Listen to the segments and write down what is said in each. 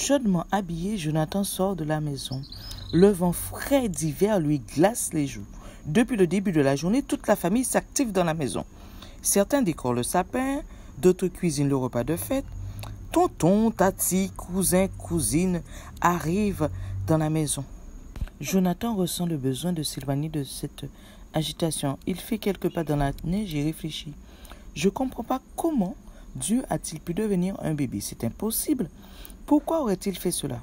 Chaudement habillé, Jonathan sort de la maison. Le vent frais d'hiver lui glace les joues. Depuis le début de la journée, toute la famille s'active dans la maison. Certains décorent le sapin, d'autres cuisinent le repas de fête. Tonton, tati, cousins, cousines arrivent dans la maison. Jonathan ressent le besoin de s'éloigner de cette agitation. Il fait quelques pas dans la neige et réfléchit. Je ne comprends pas comment Dieu a-t-il pu devenir un bébé. C'est impossible. Pourquoi aurait-il fait cela?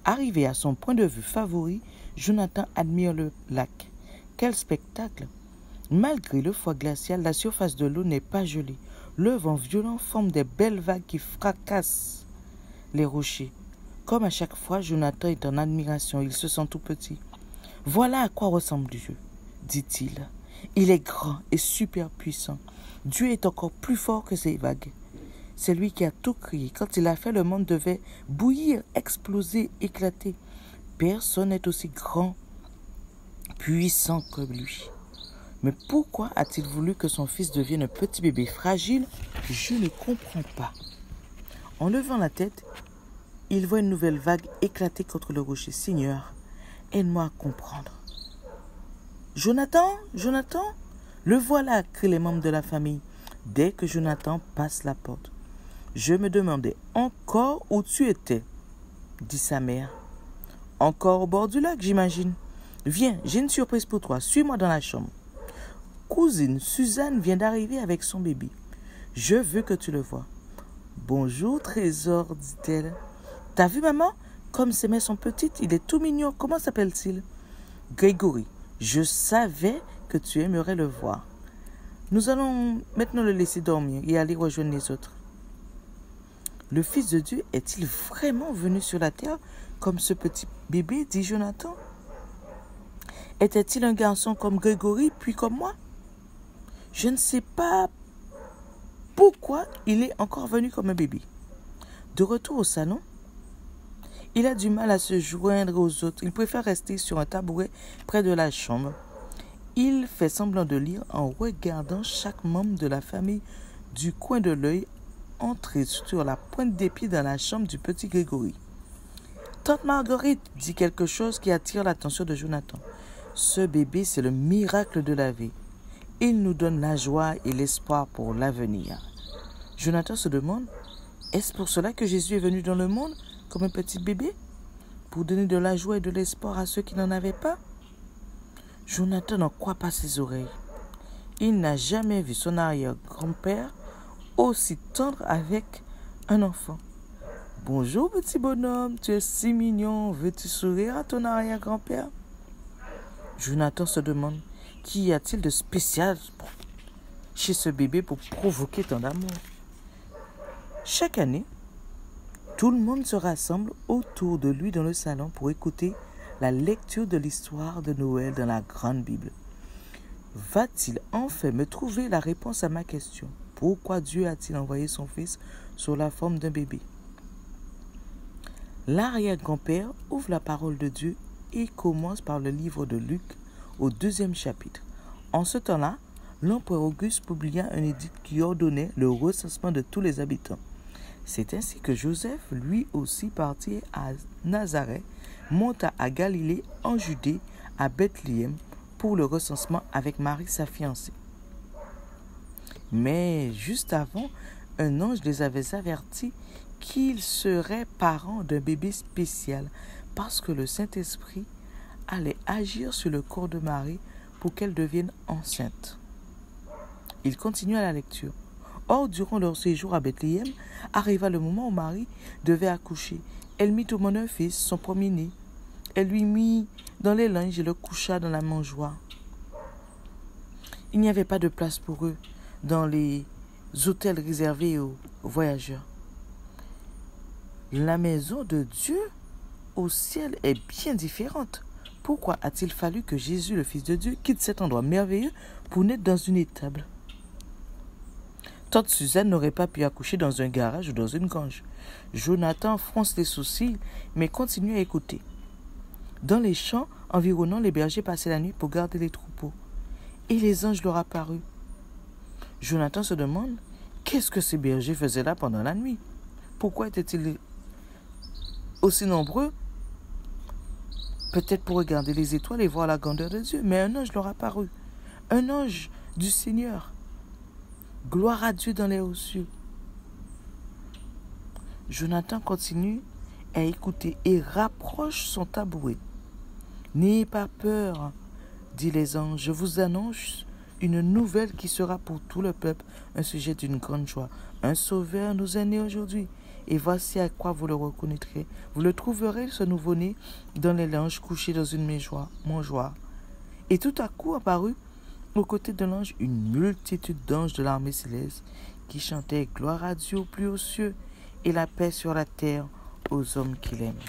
Arrivé à son point de vue favori, Jonathan admire le lac. Quel spectacle! Malgré le froid glacial, la surface de l'eau n'est pas gelée. Le vent violent forme des belles vagues qui fracassent les rochers. Comme à chaque fois, Jonathan est en admiration. Il se sent tout petit. Voilà à quoi ressemble Dieu, dit-il. Il est grand et super puissant. Dieu est encore plus fort que ces vagues. C'est lui qui a tout créé. Quand il a fait, le monde devait bouillir, exploser, éclater. Personne n'est aussi grand, puissant que lui. Mais pourquoi a-t-il voulu que son fils devienne un petit bébé fragile? Je ne comprends pas. En levant la tête, il voit une nouvelle vague éclater contre le rocher. Seigneur, aide-moi à comprendre. Jonathan, Jonathan, le voilà, crient les membres de la famille. Dès que Jonathan passe la porte. Je me demandais encore où tu étais, dit sa mère. Encore au bord du lac, j'imagine. Viens, j'ai une surprise pour toi. Suis-moi dans la chambre. Cousine Suzanne vient d'arriver avec son bébé. Je veux que tu le vois. Bonjour, trésor, dit-elle. T'as vu, maman? Comme ses mains sont petites, il est tout mignon. Comment s'appelle-t-il? Grégory. Je savais que tu aimerais le voir. Nous allons maintenant le laisser dormir et aller rejoindre les autres. Le Fils de Dieu est-il vraiment venu sur la terre comme ce petit bébé, dit Jonathan? Était-il un garçon comme Grégory, puis comme moi? Je ne sais pas pourquoi il est encore venu comme un bébé. De retour au salon, il a du mal à se joindre aux autres. Il préfère rester sur un tabouret près de la chambre. Il fait semblant de lire en regardant chaque membre de la famille du coin de l'œil entrer sur la pointe des pieds dans la chambre du petit Grégory. Tante Marguerite dit quelque chose qui attire l'attention de Jonathan. Ce bébé, c'est le miracle de la vie. Il nous donne la joie et l'espoir pour l'avenir. Jonathan se demande, est-ce pour cela que Jésus est venu dans le monde comme un petit bébé? Pour donner de la joie et de l'espoir à ceux qui n'en avaient pas? Jonathan n'en croit pas ses oreilles. Il n'a jamais vu son arrière-grand-père aussi tendre avec un enfant. Bonjour petit bonhomme, tu es si mignon, veux-tu sourire à ton arrière-grand-père? Jonathan se demande, qu'y a-t-il de spécial chez ce bébé pour provoquer tant d'amour? Chaque année, tout le monde se rassemble autour de lui dans le salon pour écouter la lecture de l'histoire de Noël dans la Grande Bible. Va-t-il enfin me trouver la réponse à ma question? Pourquoi Dieu a-t-il envoyé son fils sous la forme d'un bébé? L'arrière-grand-père ouvre la parole de Dieu et commence par le livre de Luc au 2e chapitre. En ce temps-là, l'empereur Auguste publia un édit qui ordonnait le recensement de tous les habitants. C'est ainsi que Joseph, lui aussi, partit à Nazareth, monta à Galilée, en Judée, à Bethléem, pour le recensement avec Marie, sa fiancée. Mais juste avant, un ange les avait avertis qu'ils seraient parents d'un bébé spécial parce que le Saint-Esprit allait agir sur le corps de Marie pour qu'elle devienne enceinte. Il continua la lecture. Or, durant leur séjour à Bethléem, arriva le moment où Marie devait accoucher. Elle mit au monde un fils, son premier-né. Elle lui mit dans les linges et le coucha dans la mangeoire. Il n'y avait pas de place pour eux dans les hôtels réservés aux voyageurs. La maison de Dieu au ciel est bien différente. Pourquoi a-t-il fallu que Jésus, le Fils de Dieu, quitte cet endroit merveilleux pour naître dans une étable? Tante Suzanne n'aurait pas pu accoucher dans un garage ou dans une grange. Jonathan fronce les sourcils, mais continue à écouter. Dans les champs environnants, les bergers passaient la nuit pour garder les troupeaux. Et les anges leur apparurent. Jonathan se demande, qu'est-ce que ces bergers faisaient là pendant la nuit? Pourquoi étaient-ils aussi nombreux, peut-être pour regarder les étoiles et voir la grandeur de Dieu. Mais un ange leur apparut, un ange du Seigneur. Gloire à Dieu dans les hauts cieux. Jonathan continue à écouter et rapproche son tabouret. N'ayez pas peur, dit les anges, je vous annonce une nouvelle qui sera pour tout le peuple un sujet d'une grande joie. Un sauveur nous est né aujourd'hui, et voici à quoi vous le reconnaîtrez. Vous le trouverez, ce nouveau-né, dans les langes, couché dans une mangeoire. Et tout à coup apparut, aux côtés de l'ange, une multitude d'anges de l'armée céleste qui chantaient « Gloire à Dieu au plus haut cieux et la paix sur la terre aux hommes qu'il aime. »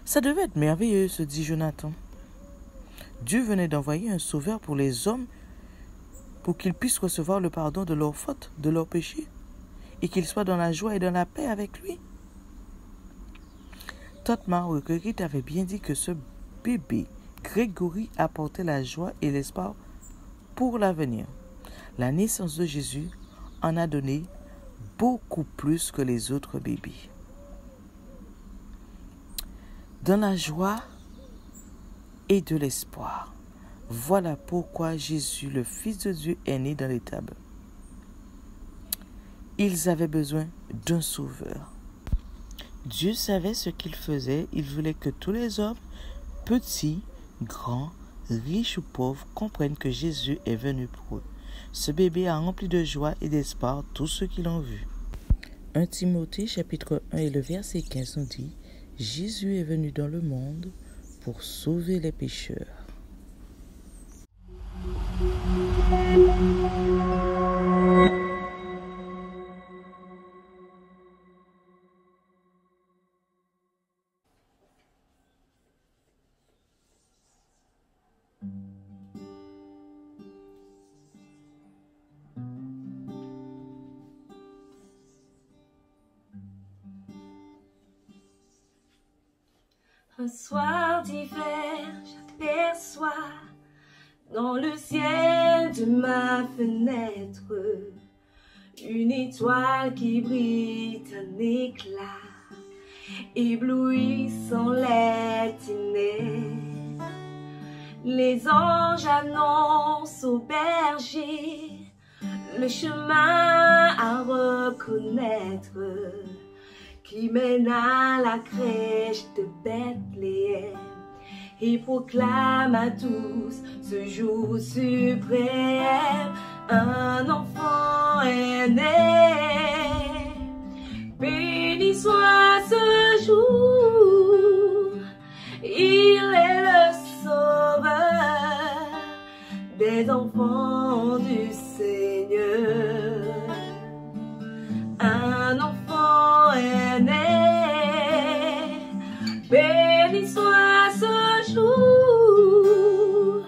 Ça devait être merveilleux, se dit Jonathan. Dieu venait d'envoyer un sauveur pour les hommes pour qu'ils puissent recevoir le pardon de leurs fautes, de leurs péchés, et qu'ils soient dans la joie et dans la paix avec lui. Tante Marguerite avait bien dit que ce bébé Grégory apportait la joie et l'espoir pour l'avenir. La naissance de Jésus en a donné beaucoup plus que les autres bébés. Dans la joie et de l'espoir. Voilà pourquoi Jésus, le Fils de Dieu, est né dans l'étable. Ils avaient besoin d'un sauveur. Dieu savait ce qu'il faisait. Il voulait que tous les hommes, petits, grands, riches ou pauvres, comprennent que Jésus est venu pour eux. Ce bébé a rempli de joie et d'espoir tous ceux qui l'ont vu. 1 Timothée chapitre 1 et le verset 15 nous dit « Jésus est venu dans le monde pour sauver les pécheurs. » Un soir d'hiver, j'aperçois dans le ciel de ma fenêtre une étoile qui brille d'un éclat, éblouissant les ténèbres. Les anges annoncent aux bergers le chemin à reconnaître qui mène à la crèche de Bethléem et proclame à tous ce jour suprême. Un enfant est né, béni soit ce jour, il est le sauveur des enfants du Seigneur. Un enfant est né, béni soit ce jour,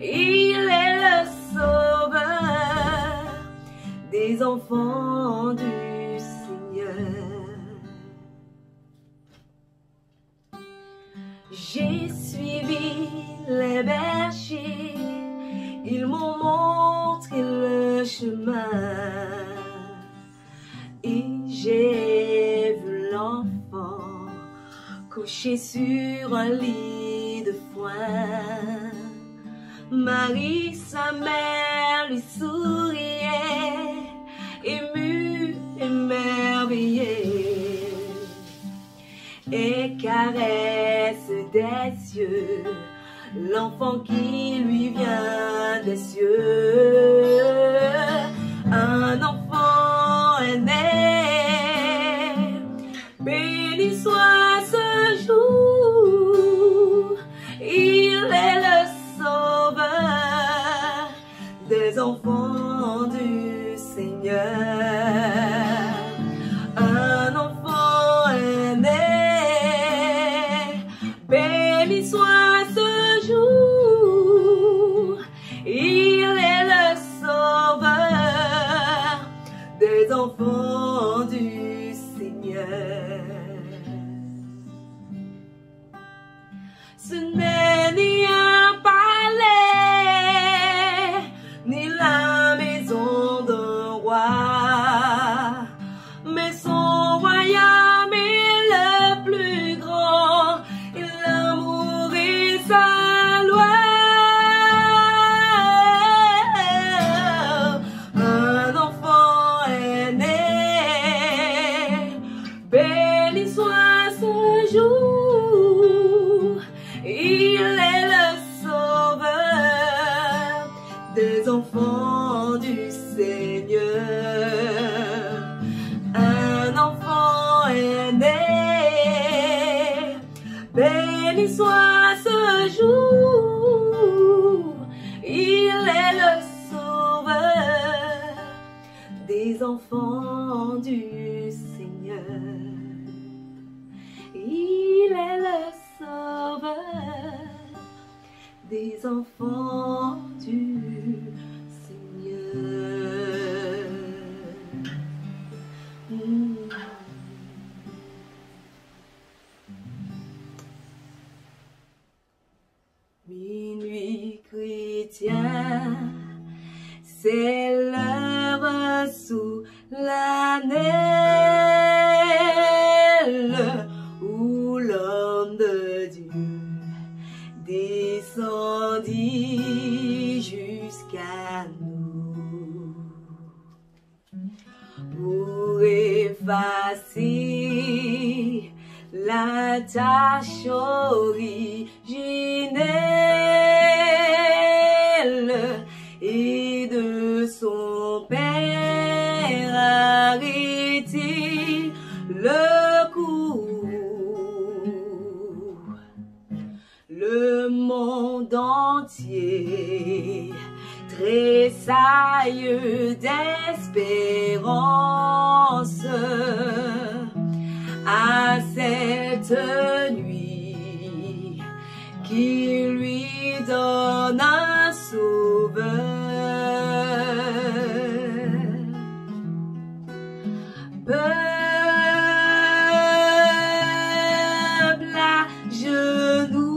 il est le sauveur des enfants du Seigneur. J'ai suivi les bergers, ils m'ont montré le chemin. Et j'ai vu l'enfant couché sur un lit de foin. Marie, sa mère, lui souriait, émue, émerveillée, et caresse des cieux l'enfant qui lui vient des cieux. Un enfant est né, béni soit ce jour, il est le sauveur des enfants du Seigneur. Un enfant est né, béni soit ce jour, il est le sauveur des enfants du Seigneur. Ce n'est ni un palais, ni la maison d'un roi, mais son royaume est le enfants du Seigneur. Un enfant est né, béni soit ce jour, il est le sauveur des enfants du Seigneur. Il est le sauveur des enfants du Seigneur. Minuit chrétien, c'est l'heure sous la neige où l'homme de Dieu descendit jusqu'à nous pour effacer la tâche originelle et de son Père arrêter le cours. Le monde entier tressaille d'espérance à cette nuit qui lui donne un sauveur. Peuple à genoux,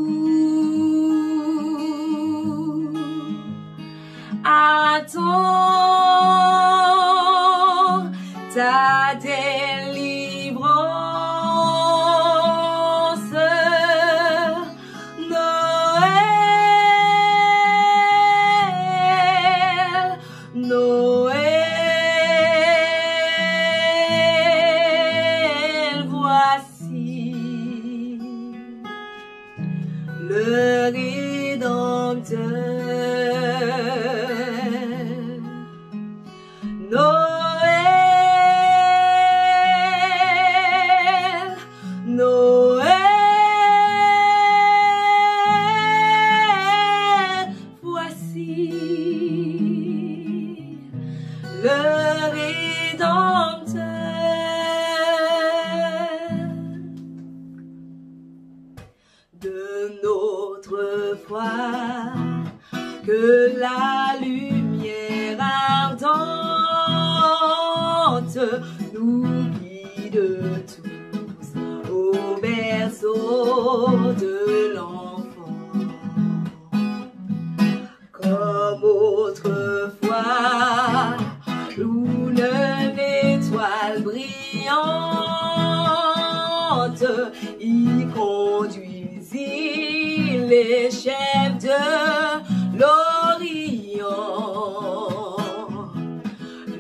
attends ta délivrance. Noël, Noël, voici le Rédempteur. Noël, Noël, voici le Rédempteur. De notre foi, que la lumière ardente nous guide tous au berceau de l'enfant. Comme autrefois, où l'étoile brillante y conduisit les chefs de l'Orient.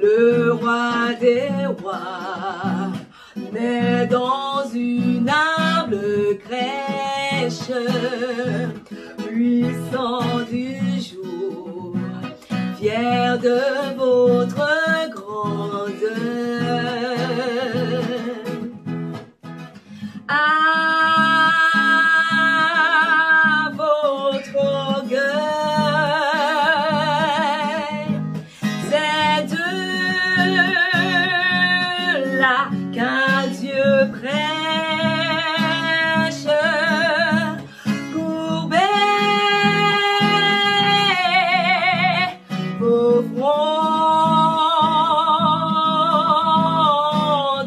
Le roi des rois naît dans une humble crèche, puissant du jour, fier de votre grandeur. À votre orgueil, c'est de là qu'un Dieu prêche. Courbez vos fronts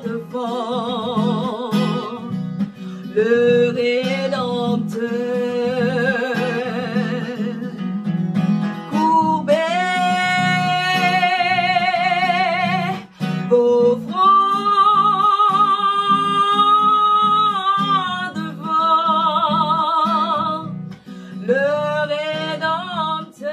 devant le Rédempteur. Courbez vos fronts devant le Rédempteur.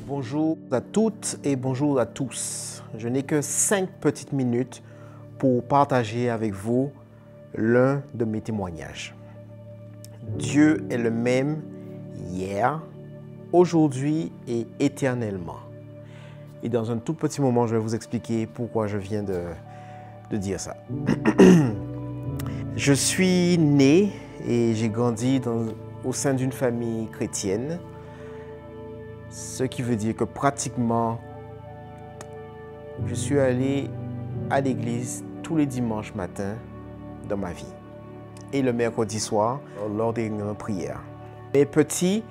Bonjour à toutes et bonjour à tous. Je n'ai que 5 petites minutes pour partager avec vous l'un de mes témoignages. Dieu est le même hier, aujourd'hui et éternellement. Et dans un tout petit moment, je vais vous expliquer pourquoi je viens de dire ça. Je suis né et j'ai grandi au sein d'une famille chrétienne, ce qui veut dire que pratiquement, je suis allé à l'église tous les dimanches matins dans ma vie et le mercredi soir lors des prières. Mais petit,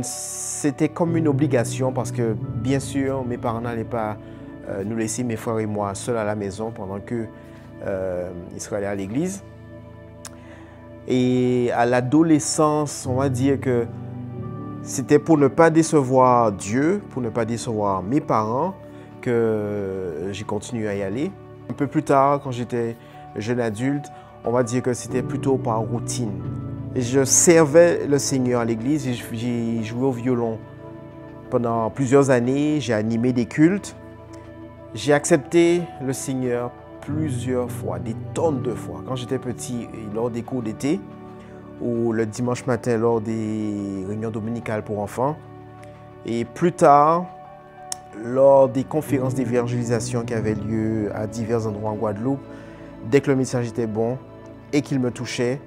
c'était comme une obligation parce que bien sûr, mes parents n'allaient pas nous laisser, mes frères et moi, seuls à la maison pendant qu'ils seraient allés à l'église. Et à l'adolescence, on va dire que c'était pour ne pas décevoir Dieu, pour ne pas décevoir mes parents, que j'ai continué à y aller. Un peu plus tard, quand j'étais jeune adulte, on va dire que c'était plutôt par routine. Je servais le Seigneur à l'église et j'ai joué au violon pendant plusieurs années. J'ai animé des cultes. J'ai accepté le Seigneur plusieurs fois, des tonnes de fois. Quand j'étais petit, lors des cours d'été ou le dimanche matin lors des réunions dominicales pour enfants. Et plus tard, lors des conférences d'évangélisation qui avaient lieu à divers endroits en Guadeloupe, dès que le message était bon et qu'il me touchait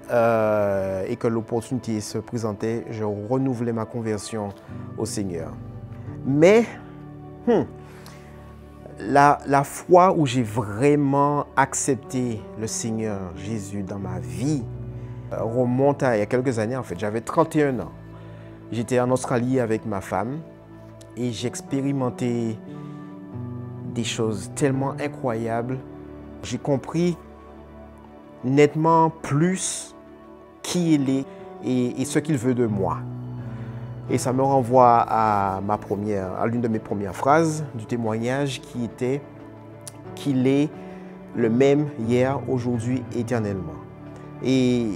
et que l'opportunité se présentait, je renouvelais ma conversion au Seigneur. Mais la fois où j'ai vraiment accepté le Seigneur Jésus dans ma vie remonte à il y a quelques années en fait. J'avais 31 ans. J'étais en Australie avec ma femme et j'ai expérimenté des choses tellement incroyables. J'ai compris nettement plus qui il est et ce qu'il veut de moi. Et ça me renvoie à l'une de mes premières phrases du témoignage qui était qu'il est le même hier, aujourd'hui, éternellement. Et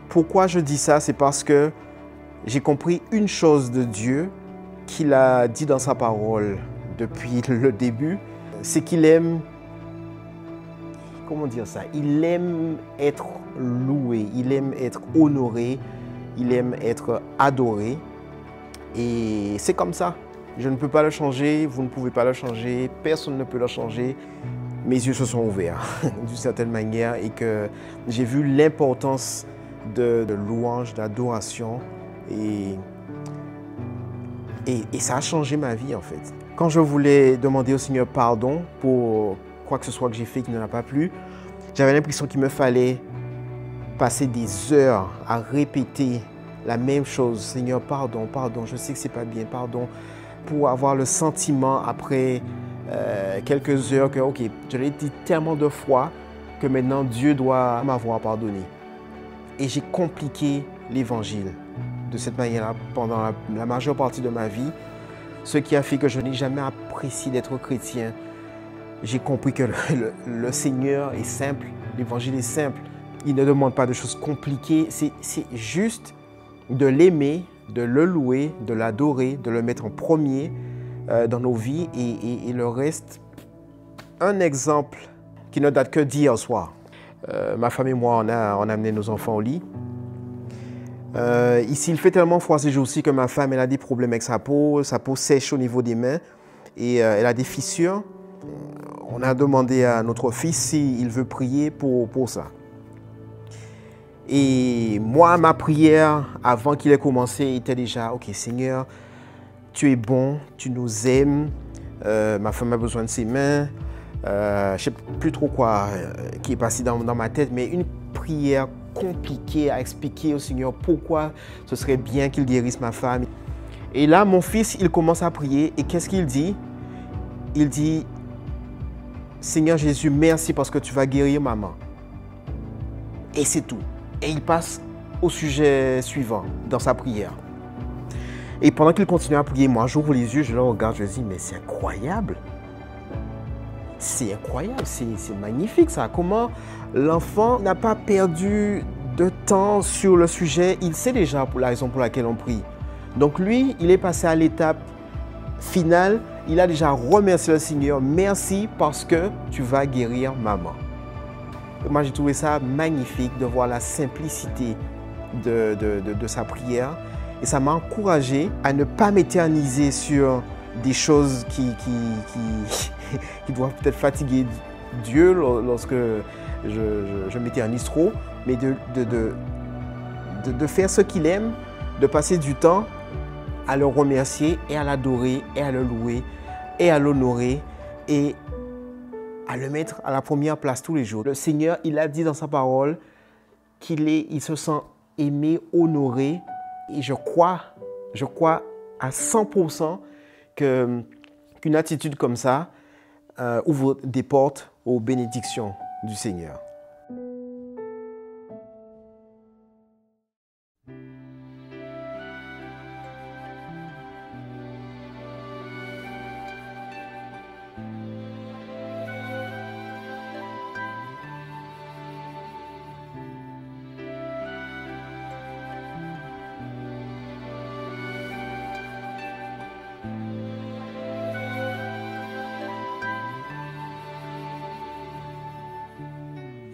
pourquoi je dis ça? C'est parce que j'ai compris une chose de Dieu qu'il a dit dans sa parole depuis le début, c'est qu'il aime, comment dire ça? Il aime être loué, il aime être honoré, il aime être adoré. Et c'est comme ça. Je ne peux pas le changer, vous ne pouvez pas le changer, personne ne peut le changer. Mes yeux se sont ouverts d'une certaine manière et que j'ai vu l'importance de louange, d'adoration et ça a changé ma vie en fait. Quand je voulais demander au Seigneur pardon pour quoi que ce soit que j'ai fait qui ne l'a pas plu, j'avais l'impression qu'il me fallait passer des heures à répéter la même chose. Seigneur, pardon, pardon, je sais que c'est pas bien, pardon. Pour avoir le sentiment après quelques heures que, ok, je l'ai dit tellement de fois que maintenant Dieu doit m'avoir pardonné. Et j'ai compliqué l'évangile de cette manière-là pendant la majeure partie de ma vie, ce qui a fait que je n'ai jamais apprécié d'être chrétien. J'ai compris que le Seigneur est simple, l'évangile est simple. Il ne demande pas de choses compliquées, c'est juste de l'aimer, de le louer, de l'adorer, de le mettre en premier dans nos vies et le reste. Un exemple qui ne date que d'hier soir. Ma femme et moi, on a amené nos enfants au lit. Ici, il fait tellement froid ces jours-ci que ma femme elle a des problèmes avec sa peau sèche au niveau des mains et elle a des fissures. On a demandé à notre fils s'il veut prier pour ça. Et moi, ma prière, avant qu'il ait commencé, était déjà « Ok, Seigneur, tu es bon, tu nous aimes, ma femme a besoin de ses mains. » Je ne sais plus trop quoi qui est passé dans ma tête, mais une prière compliquée à expliquer au Seigneur pourquoi ce serait bien qu'il guérisse ma femme. Et là, mon fils, il commence à prier et qu'est-ce qu'il dit? Il dit « Seigneur Jésus, merci parce que tu vas guérir maman. » Et c'est tout. Et il passe au sujet suivant dans sa prière. Et pendant qu'il continue à prier, moi j'ouvre les yeux, je le regarde, je dis mais c'est incroyable. C'est incroyable, c'est magnifique ça. Comment l'enfant n'a pas perdu de temps sur le sujet, il sait déjà pour la raison pour laquelle on prie. Donc lui, il est passé à l'étape finale, il a déjà remercié le Seigneur. Merci parce que tu vas guérir maman. Moi, j'ai trouvé ça magnifique de voir la simplicité de sa prière. Et ça m'a encouragé à ne pas m'éterniser sur des choses qui doivent peut-être fatiguer Dieu lorsque je m'éternise trop, mais de faire ce qu'il aime, de passer du temps à le remercier et à l'adorer et à le louer et à l'honorer et à le mettre à la première place tous les jours. Le Seigneur, il a dit dans sa parole il se sent aimé, honoré, et je crois à 100% qu'une attitude comme ça ouvre des portes aux bénédictions du Seigneur.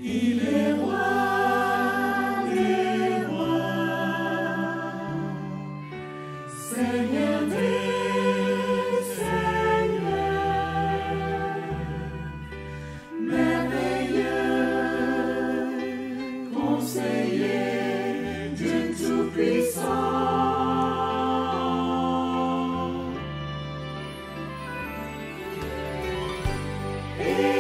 Il est roi des rois, Seigneur des seigneurs, merveilleux, conseiller, Dieu tout-puissant. Emmanuel,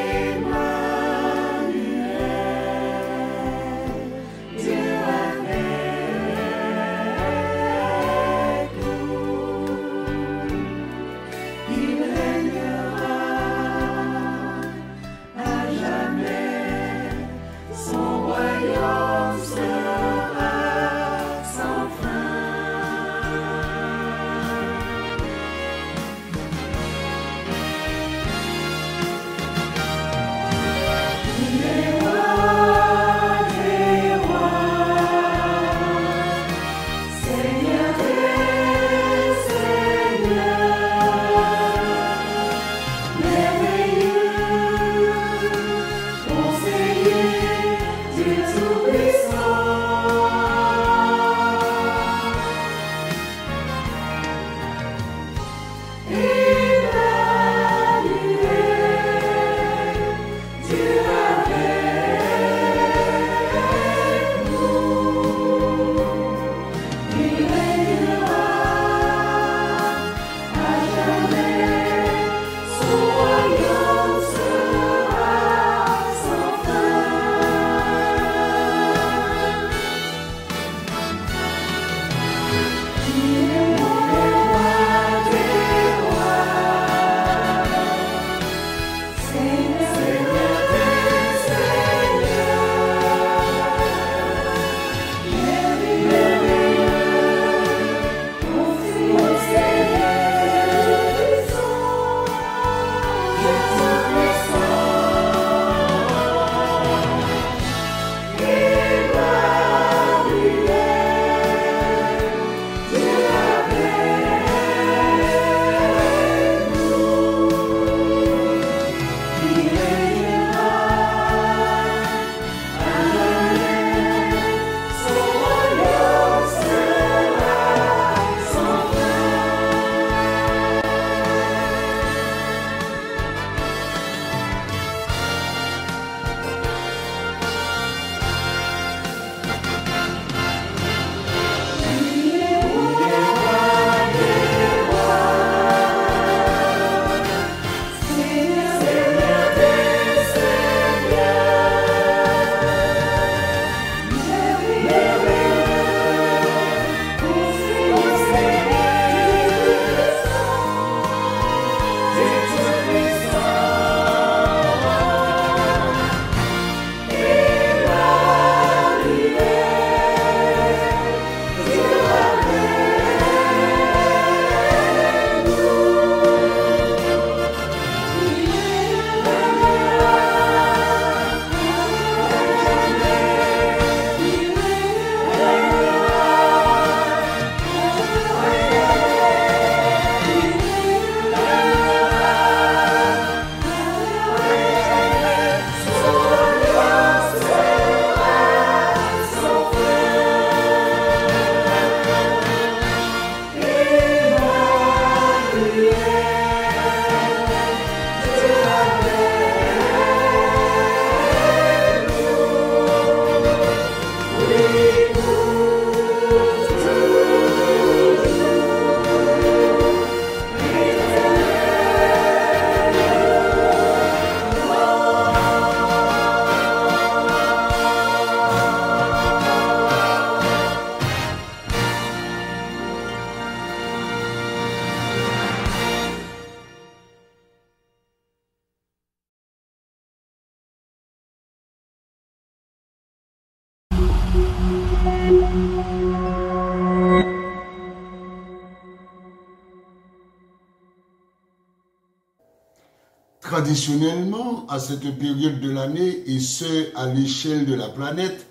Traditionnellement, à cette période de l'année, et ce, à l'échelle de la planète,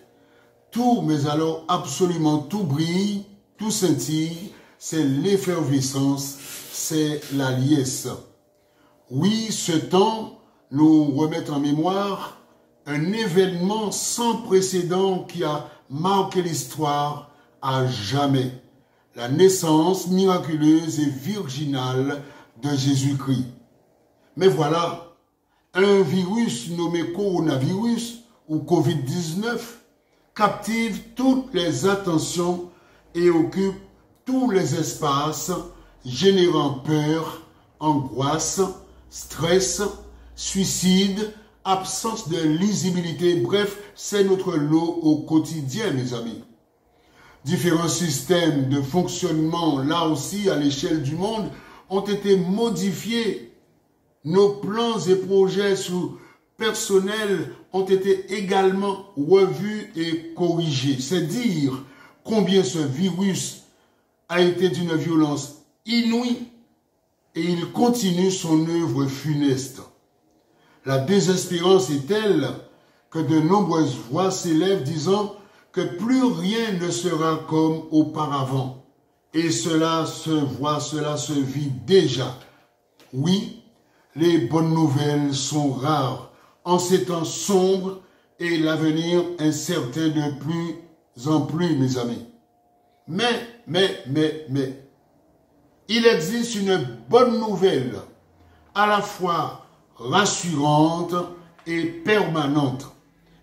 tout, mais alors absolument tout brille, tout scintille, c'est l'effervescence, c'est la liesse. Oui, ce temps nous remet en mémoire un événement sans précédent qui a marqué l'histoire à jamais. La naissance miraculeuse et virginale de Jésus-Christ. Mais voilà, un virus nommé coronavirus ou Covid-19 captive toutes les attentions et occupe tous les espaces, générant peur, angoisse, stress, suicide, absence de lisibilité. Bref, c'est notre lot au quotidien, mes amis. Différents systèmes de fonctionnement, là aussi, à l'échelle du monde, ont été modifiés. Nos plans et projets sous personnels ont été également revus et corrigés. C'est dire combien ce virus a été d'une violence inouïe et il continue son œuvre funeste. La désespérance est telle que de nombreuses voix s'élèvent disant que plus rien ne sera comme auparavant. Et cela se voit, cela se vit déjà. Oui, les bonnes nouvelles sont rares en ces temps sombres et l'avenir incertain de plus en plus, mes amis. Mais, il existe une bonne nouvelle, à la fois rassurante et permanente.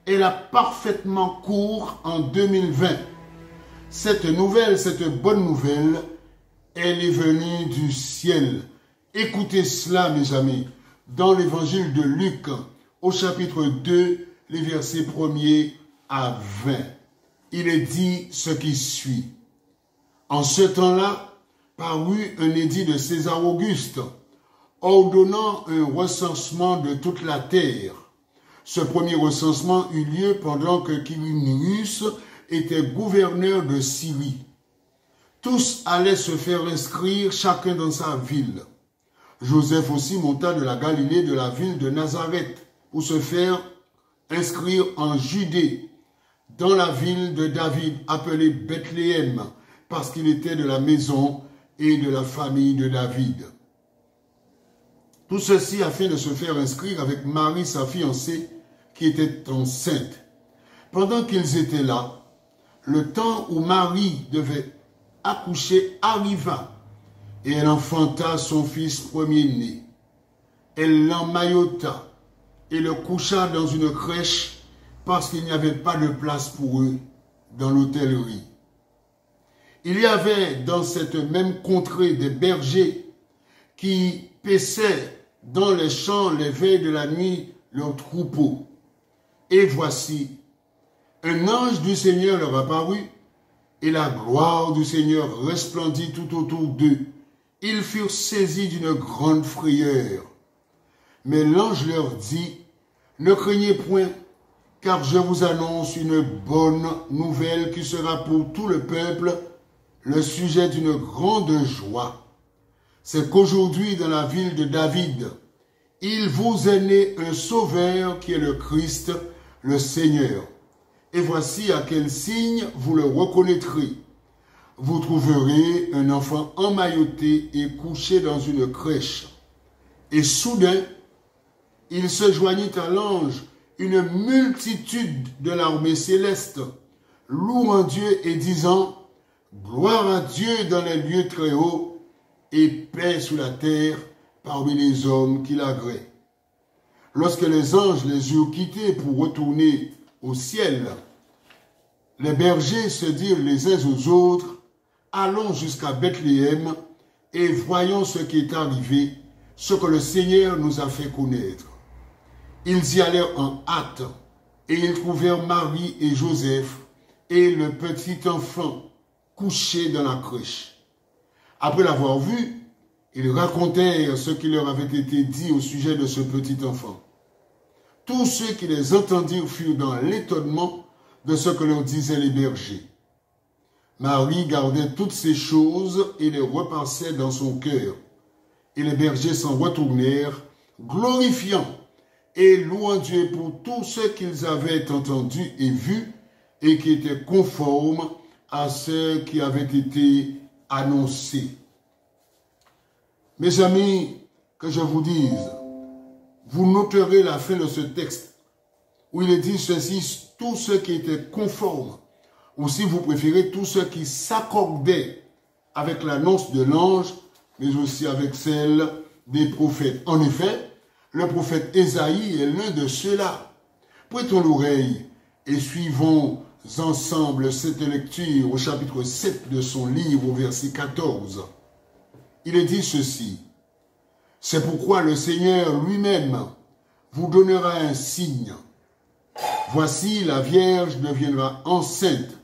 Elle a parfaitement cours en 2020. Cette nouvelle, cette bonne nouvelle, elle est venue du ciel. Écoutez cela, mes amis, dans l'évangile de Luc, au chapitre 2, les versets 1er à 20. Il est dit ce qui suit. En ce temps-là, parut un édit de César Auguste, ordonnant un recensement de toute la terre. Ce premier recensement eut lieu pendant que Quirinius était gouverneur de Syrie. Tous allaient se faire inscrire, chacun dans sa ville. Joseph aussi monta de la Galilée, de la ville de Nazareth, pour se faire inscrire en Judée, dans la ville de David, appelée Bethléem, parce qu'il était de la maison et de la famille de David. Tout ceci afin de se faire inscrire avec Marie, sa fiancée, qui était enceinte. Pendant qu'ils étaient là, le temps où Marie devait accoucher arriva, et elle enfanta son fils premier-né. Elle l'emmaillota et le coucha dans une crèche parce qu'il n'y avait pas de place pour eux dans l'hôtellerie. Il y avait dans cette même contrée des bergers qui paissaient dans les champs les veilles de la nuit leurs troupeaux. Et voici, un ange du Seigneur leur apparut, et la gloire du Seigneur resplendit tout autour d'eux. Ils furent saisis d'une grande frayeur. Mais l'ange leur dit, « Ne craignez point, car je vous annonce une bonne nouvelle qui sera pour tout le peuple le sujet d'une grande joie. C'est qu'aujourd'hui, dans la ville de David, il vous est né un sauveur qui est le Christ, le Seigneur. Et voici à quel signe vous le reconnaîtrez. Vous trouverez un enfant emmailloté et couché dans une crèche. » Et soudain, il se joignit à l'ange une multitude de l'armée céleste, louant Dieu et disant « Gloire à Dieu dans les lieux très hauts et paix sous la terre parmi les hommes qui l'agréent. » Lorsque les anges les eurent quittés pour retourner au ciel, les bergers se dirent les uns aux autres, « Allons jusqu'à Bethléem et voyons ce qui est arrivé, ce que le Seigneur nous a fait connaître. » Ils y allèrent en hâte, et ils trouvèrent Marie et Joseph et le petit enfant couché dans la crèche. Après l'avoir vu, ils racontèrent ce qui leur avait été dit au sujet de ce petit enfant. Tous ceux qui les entendirent furent dans l'étonnement de ce que leur disaient les bergers. Marie gardait toutes ces choses et les repassait dans son cœur. Et les bergers s'en retournèrent, glorifiant et louant Dieu pour tout ce qu'ils avaient entendu et vu et qui était conforme à ce qui avait été annoncé. Mes amis, que je vous dise, vous noterez la fin de ce texte où il est dit ceci, tout ce qui était conforme, ou si vous préférez, tout ce qui s'accordait avec l'annonce de l'ange, mais aussi avec celle des prophètes. En effet, le prophète Ésaïe est l'un de ceux-là. Prêtons l'oreille et suivons ensemble cette lecture au chapitre 7 de son livre, au verset 14. Il est dit ceci, « C'est pourquoi le Seigneur lui-même vous donnera un signe. Voici, la Vierge deviendra enceinte,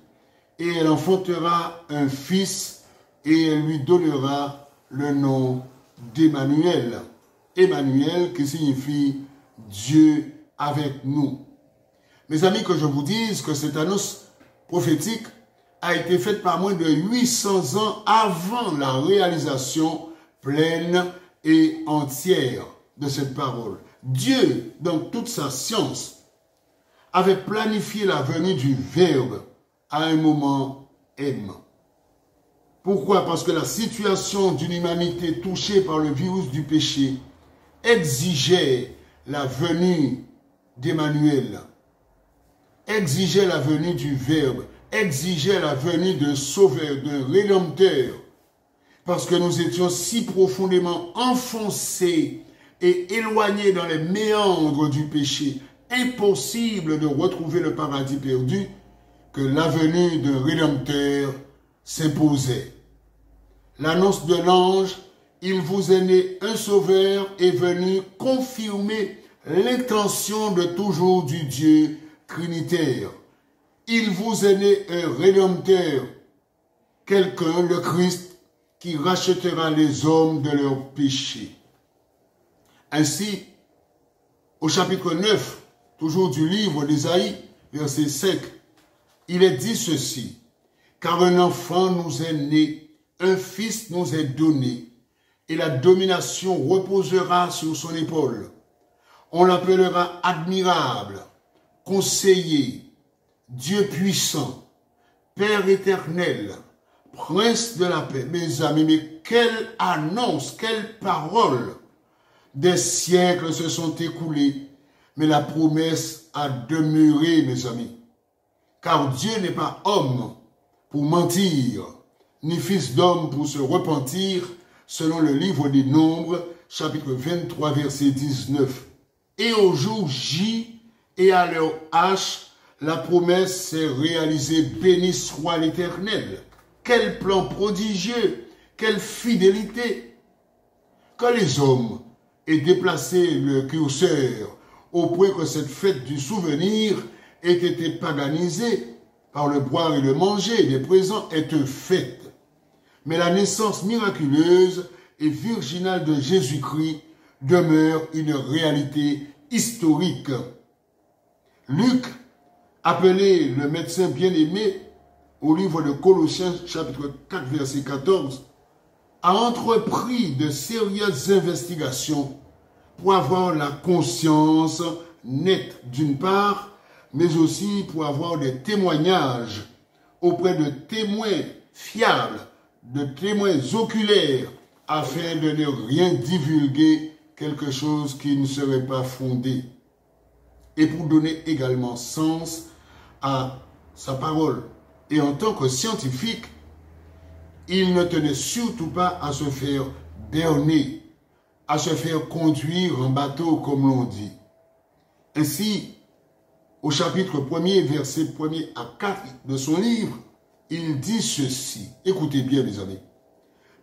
et elle enfantera un fils, et elle lui donnera le nom d'Emmanuel. » Emmanuel qui signifie Dieu avec nous. Mes amis, que je vous dise que cette annonce prophétique a été faite par moins de 800 ans avant la réalisation pleine et entière de cette parole. Dieu, dans toute sa science, avait planifié la venue du Verbe à un moment M. Pourquoi? Parce que la situation d'une humanité touchée par le virus du péché exigeait la venue d'Emmanuel, exigeait la venue du Verbe, exigeait la venue d'un sauveur, d'un rédempteur, parce que nous étions si profondément enfoncés et éloignés dans les méandres du péché, impossible de retrouver le paradis perdu, que la venue d'un rédempteur s'imposait. L'annonce de l'ange, il vous est né un sauveur, est venu confirmer l'intention de toujours du Dieu trinitaire. Il vous est né un rédempteur, quelqu'un, le Christ, qui rachètera les hommes de leurs péchés. Ainsi, au chapitre 9, toujours du livre d'Ésaïe, verset 5, il est dit ceci, « Car un enfant nous est né, un fils nous est donné, et la domination reposera sur son épaule. On l'appellera admirable, conseiller, Dieu puissant, Père éternel, Prince de la paix. » Mes amis, mais quelle annonce, quelle parole! Des siècles se sont écoulés, mais la promesse a demeuré, mes amis. Car Dieu n'est pas homme pour mentir, ni fils d'homme pour se repentir, selon le livre des Nombres, chapitre 23, verset 19. Et au jour J et à l'heure H, la promesse s'est réalisée, béni soit l'Éternel. Quel plan prodigieux, quelle fidélité! Que les hommes aient déplacé le curseur au point que cette fête du souvenir ait été paganisée par le boire et le manger des présents est un fait. Mais la naissance miraculeuse et virginale de Jésus-Christ demeure une réalité historique. Luc, appelé le médecin bien-aimé, au livre de Colossiens, chapitre 4, verset 14, a entrepris de sérieuses investigations pour avoir la conscience nette d'une part, mais aussi pour avoir des témoignages auprès de témoins fiables, de témoins oculaires, afin de ne rien divulguer quelque chose qui ne serait pas fondé. Et pour donner également sens à sa parole. Et en tant que scientifique, il ne tenait surtout pas à se faire berner, à se faire conduire en bateau, comme l'on dit. Ainsi, au chapitre 1er, verset 1er à 4 de son livre, il dit ceci. Écoutez bien, mes amis.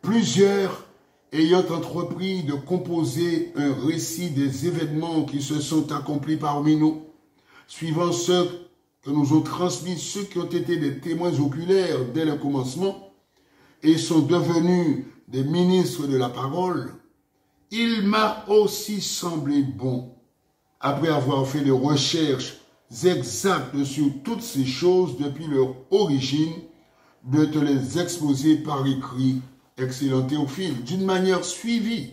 Plusieurs ayant entrepris de composer un récit des événements qui se sont accomplis parmi nous, suivant ceux que nous ont transmis ceux qui ont été des témoins oculaires dès le commencement et sont devenus des ministres de la parole, il m'a aussi semblé bon, après avoir fait des recherches exactes sur toutes ces choses depuis leur origine, de te les exposer par écrit, excellent Théophile, d'une manière suivie,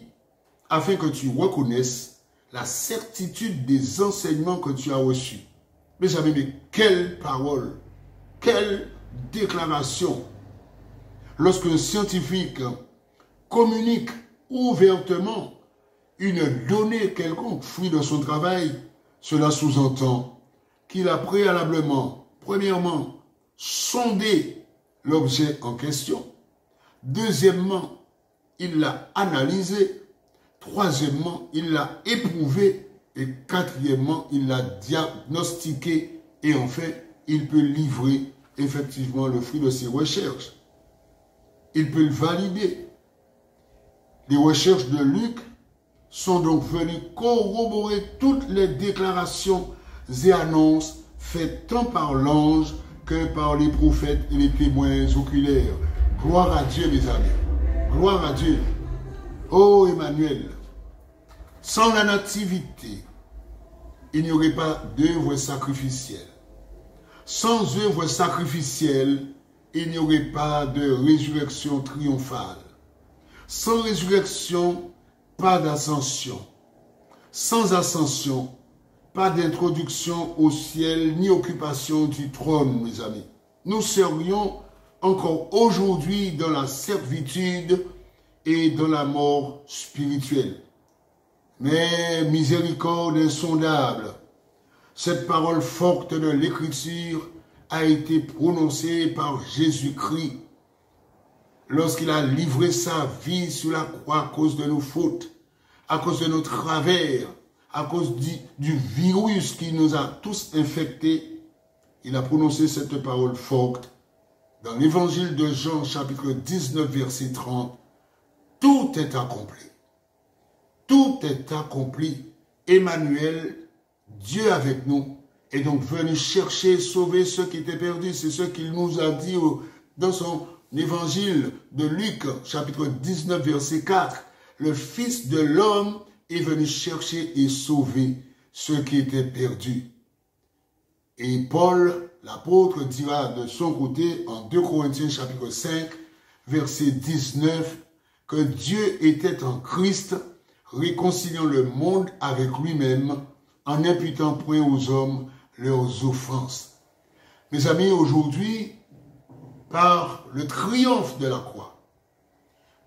afin que tu reconnaisses la certitude des enseignements que tu as reçus. Mes amis, mais quelle parole, quelle déclaration. Lorsqu'un scientifique communique ouvertement une donnée quelconque, fruit de son travail, cela sous-entend qu'il a préalablement, premièrement, sondé l'objet en question. Deuxièmement, il l'a analysé. Troisièmement, il l'a éprouvé. Et quatrièmement, il l'a diagnostiqué. Et enfin, il peut livrer effectivement le fruit de ses recherches. Il peut le valider. Les recherches de Luc sont donc venues corroborer toutes les déclarations et annonces faites tant par l'ange que par les prophètes et les témoins oculaires. Gloire à Dieu, mes amis. Gloire à Dieu. Oh Emmanuel, sans la nativité, il n'y aurait pas d'œuvre sacrificielle. Sans œuvre sacrificielle, il n'y aurait pas de résurrection triomphale. Sans résurrection, pas d'ascension. Sans ascension, pas d'introduction au ciel, ni occupation du trône, mes amis. Nous serions encore aujourd'hui dans la servitude et dans la mort spirituelle. Mais miséricorde insondable, cette parole forte de l'Écriture a été prononcée par Jésus-Christ lorsqu'il a livré sa vie sur la croix à cause de nos fautes, à cause de nos travers, à cause du virus qui nous a tous infectés. Il a prononcé cette parole forte dans l'évangile de Jean, chapitre 19, verset 30. Tout est accompli. Tout est accompli. Emmanuel, Dieu avec nous, est donc venu chercher, sauver ceux qui étaient perdus. C'est ce qu'il nous a dit dans son évangile de Luc, chapitre 19, verset 4. Le Fils de l'homme est venu chercher et sauver ceux qui étaient perdus. Et Paul, l'apôtre, dira de son côté, en 2 Corinthiens, chapitre 5, verset 19, que Dieu était en Christ, réconciliant le monde avec lui-même, en n'imputant point aux hommes leurs offenses. Mes amis, aujourd'hui, par le triomphe de la croix,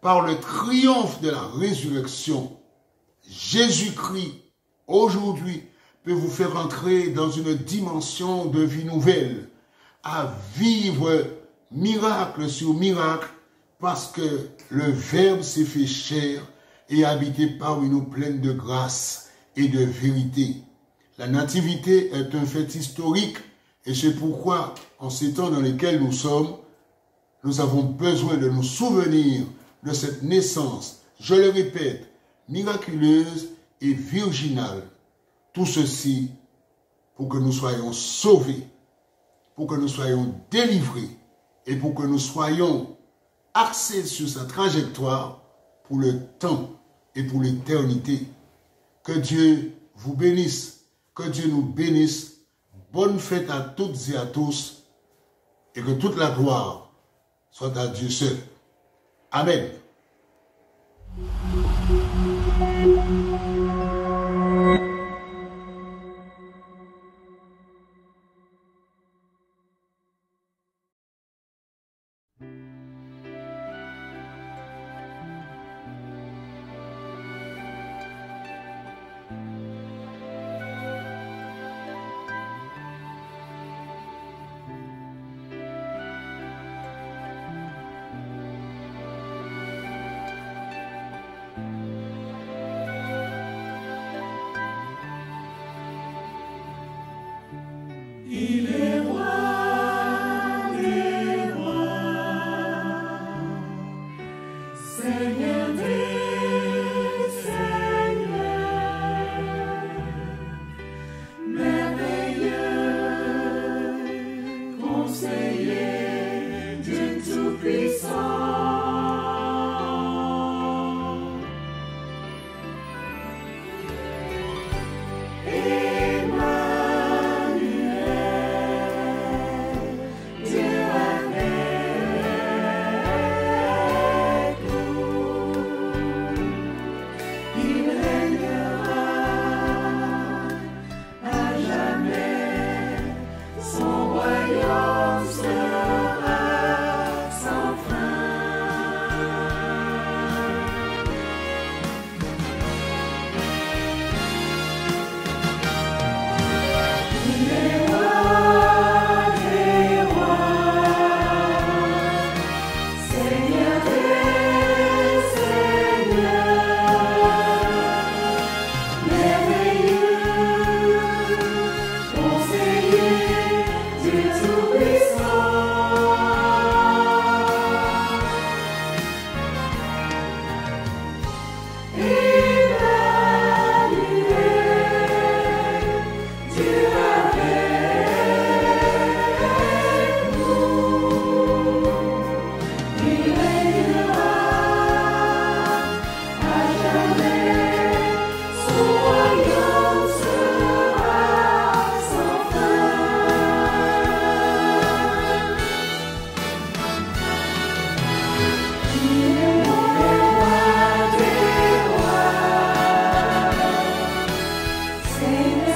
par le triomphe de la résurrection, Jésus-Christ, aujourd'hui, peut vous faire entrer dans une dimension de vie nouvelle, à vivre miracle sur miracle, parce que le Verbe s'est fait chair et a habité parmi nous pleine de grâce et de vérité. La nativité est un fait historique et c'est pourquoi, en ces temps dans lesquels nous sommes, nous avons besoin de nous souvenir de cette naissance, je le répète, miraculeuse et virginale. Tout ceci pour que nous soyons sauvés, pour que nous soyons délivrés et pour que nous soyons axés sur sa trajectoire pour le temps et pour l'éternité. Que Dieu vous bénisse, que Dieu nous bénisse. Bonne fête à toutes et à tous et que toute la gloire soit à Dieu seul. Amen. Il est roi des rois, Seigneur des seigneurs, merveilleux, conseiller, Dieu tout-puissant. Emmanuel, Seigneur.